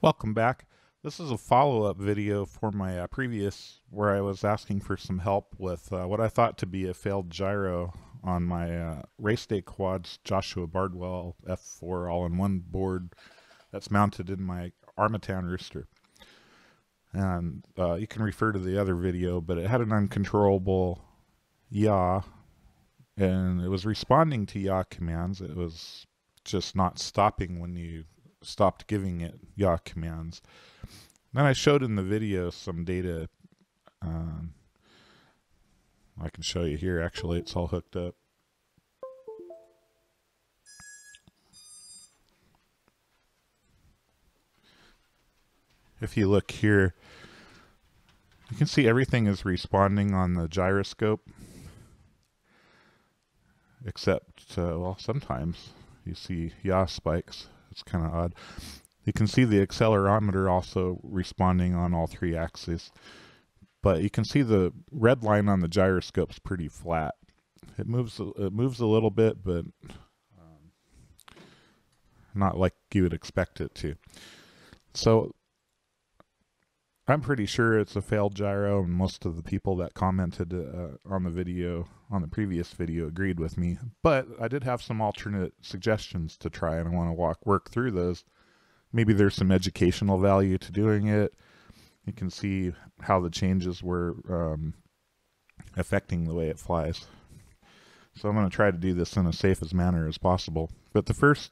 Welcome back. This is a follow-up video for my previous where I was asking for some help with what I thought to be a failed gyro on my race day quads Joshua Bardwell F4 all-in-one board that's mounted in my Runaway Rooster. And you can refer to the other video, but it had an uncontrollable yaw, and it was responding to yaw commands. It was just not stopping when you stopped giving it yaw commands. Then I showed in the video some data. I can show you here. Actually, it's all hooked up. If you look here, you can see everything is responding on the gyroscope, except, well, sometimes you see yaw spikes. It's kind of odd. You can see the accelerometer also responding on all three axes, but you can see the red line on the gyroscope's pretty flat. It moves a little bit, but not like you would expect it to. So I'm pretty sure it's a failed gyro, and most of the people that commented on the video, on the previous video, agreed with me. But I did have some alternate suggestions to try, and I want to work through those. Maybe there's some educational value to doing it. You can see how the changes were affecting the way it flies. So I'm going to try to do this in as safe a manner as possible. But the first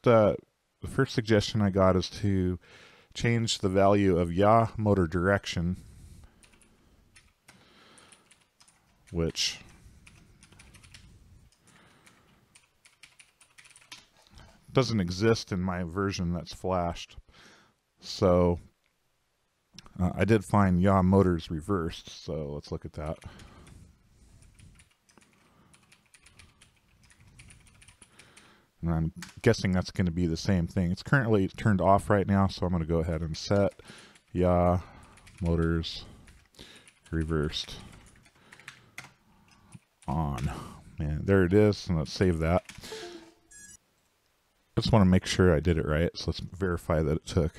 suggestion I got is to change the value of yaw motor direction, which doesn't exist in my version that's flashed. So I did find yaw motors reversed, so let's look at that. And I'm guessing that's going to be the same thing. It's currently turned off right now, so I'm going to go ahead and set yaw motors reversed on. And there it is, and let's save that. I just want to make sure I did it right, so let's verify that it took.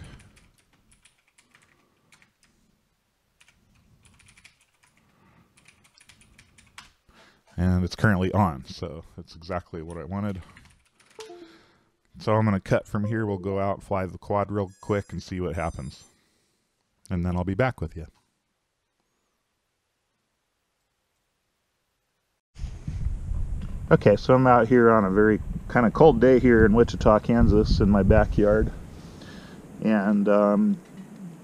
And it's currently on, so that's exactly what I wanted. So I'm going to cut from here. We'll go out, fly the quad real quick, and see what happens. And then I'll be back with you. Okay, so I'm out here on a very kind of cold day here in Wichita, Kansas, in my backyard. And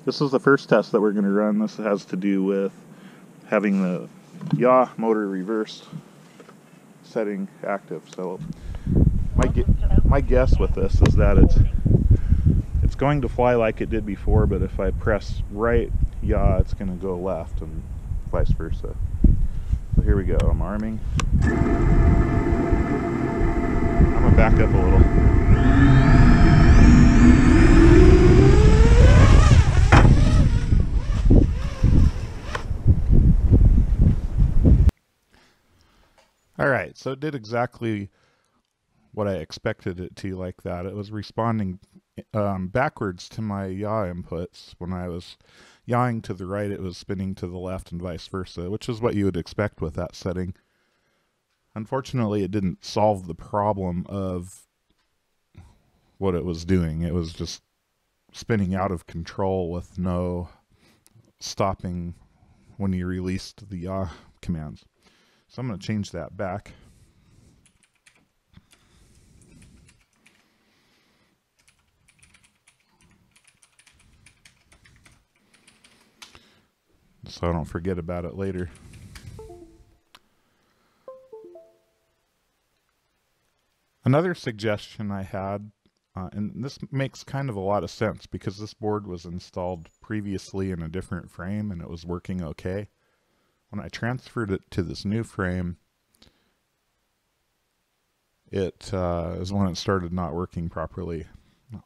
this is the first test that we're going to run. This has to do with having the yaw motor reversed setting active. So my guess with this is that it's going to fly like it did before, but if I press right yaw, it's going to go left, and vice versa. So here we go. I'm arming. I'm going to back up a little. Alright, so it did exactly what I expected it to, like that. It was responding backwards to my yaw inputs. When I was yawing to the right, it was spinning to the left, and vice versa, which is what you would expect with that setting. Unfortunately, it didn't solve the problem of what it was doing. It was just spinning out of control with no stopping when you released the yaw commands. So I'm going to change that back. So I don't forget about it later. Another suggestion I had, and this makes kind of a lot of sense because this board was installed previously in a different frame and it was working okay. When I transferred it to this new frame, it is when it started not working properly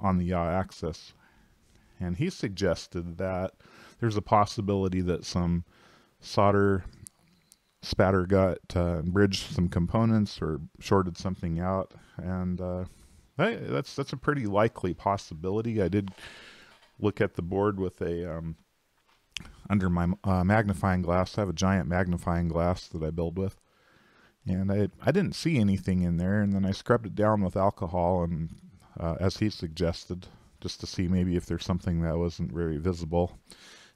on the yaw axis. And he suggested that there's a possibility that some solder spatter got bridged some components or shorted something out, and that's a pretty likely possibility. I did look at the board with a under my magnifying glass. I have a giant magnifying glass that I build with, and I didn't see anything in there, and then I scrubbed it down with alcohol, and as he suggested, just to see maybe if there's something that wasn't very visible.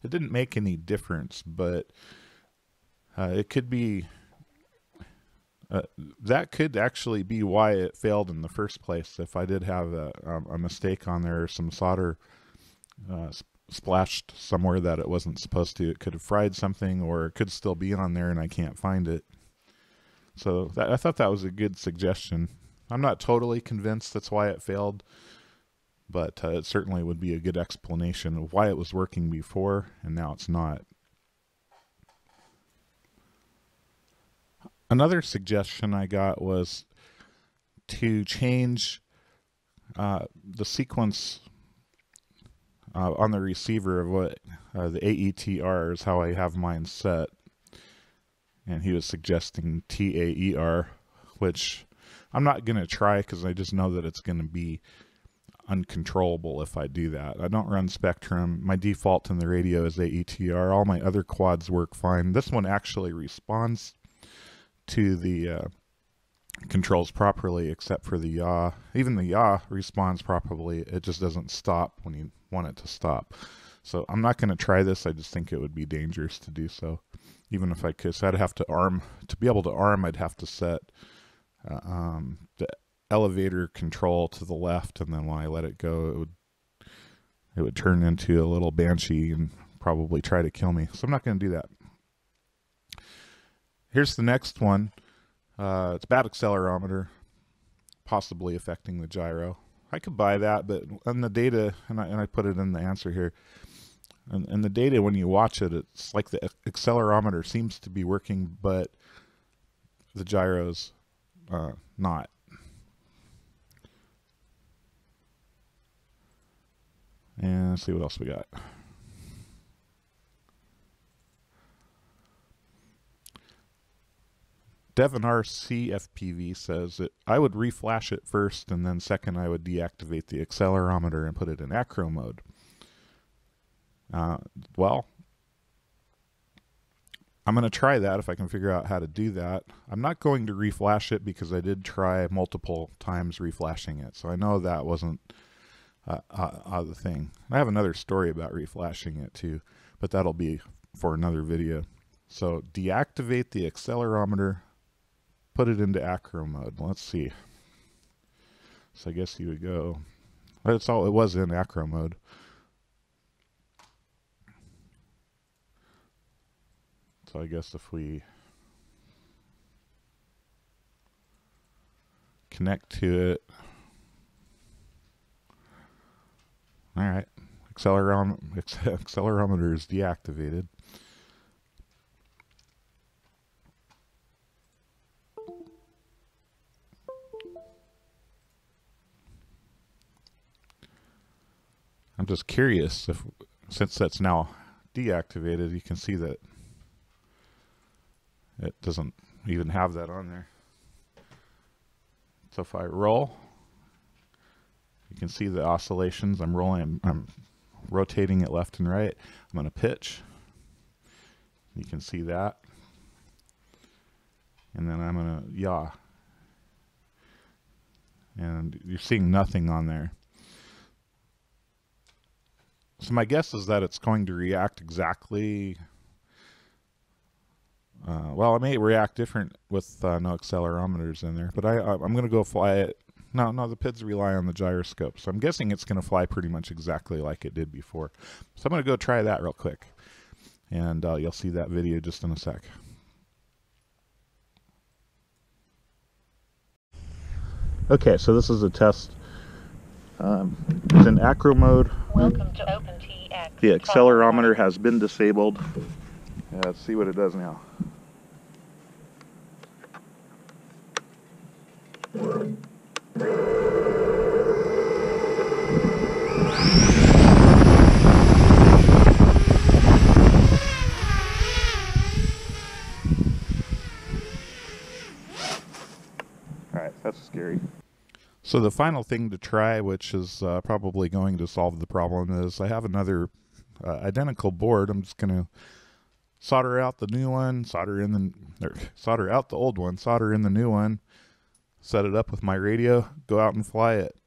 It didn't make any difference, but it could be that could actually be why it failed in the first place. If I did have a mistake on there, or some solder splashed somewhere that it wasn't supposed to, it could have fried something, or it could still be on there and I can't find it. So I thought that was a good suggestion. I'm not totally convinced that's why it failed, but it certainly would be a good explanation of why it was working before and now it's not. Another suggestion I got was to change the sequence on the receiver of what the AETR is how I have mine set. And he was suggesting TAER, which I'm not going to try because I just know that it's going to be uncontrollable if I do that. I don't run Spectrum. My default in the radio is AETR. All my other quads work fine. This one actually responds to the controls properly, except for the yaw. Even the yaw responds properly. It just doesn't stop when you want it to stop. So I'm not going to try this. I just think it would be dangerous to do so, even if I could. So I'd have to arm. To be able to arm, I'd have to set the elevator control to the left, and then when I let it go, it would turn into a little banshee and probably try to kill me. So I'm not going to do that. Here's the next one. It's bad accelerometer, possibly affecting the gyro. I could buy that, but on the data, and I put it in the answer here, and the data, when you watch it, it's like the accelerometer seems to be working, but the gyro's not. And let's see what else we got. Devin RCFPV says that I would reflash it first, and then second I would deactivate the accelerometer and put it in acro mode. Well, I'm going to try that if I can figure out how to do that. I'm not going to reflash it because I did try multiple times reflashing it, so I know that wasn't the thing. I have another story about reflashing it too, but that'll be for another video. So deactivate the accelerometer, put it into acro mode. Let's see. So I guess you would go, that's all it was, in acro mode. So I guess if we connect to it, all right, accelerometer is deactivated. I'm just curious if, since that's now deactivated, you can see that it doesn't even have that on there. So if I roll, you can see the oscillations. I'm rolling, I'm rotating it left and right. I'm going to pitch. You can see that. And then I'm going to yaw. And you're seeing nothing on there. So my guess is that it's going to react exactly, well, it may react different with no accelerometers in there, but I'm going to go fly it. No, the PIDs rely on the gyroscope, so I'm guessing it's going to fly pretty much exactly like it did before. So I'm going to go try that real quick, and you'll see that video just in a sec. Okay, so this is a test. It's in acro mode. Welcome to OpenTX. The accelerometer has been disabled. Let's see what it does now. Alright, that's scary. So the final thing to try, which is probably going to solve the problem, is I have another identical board. I'm just going to solder out the new one, solder out the old one, solder in the new one, set it up with my radio, go out and fly it.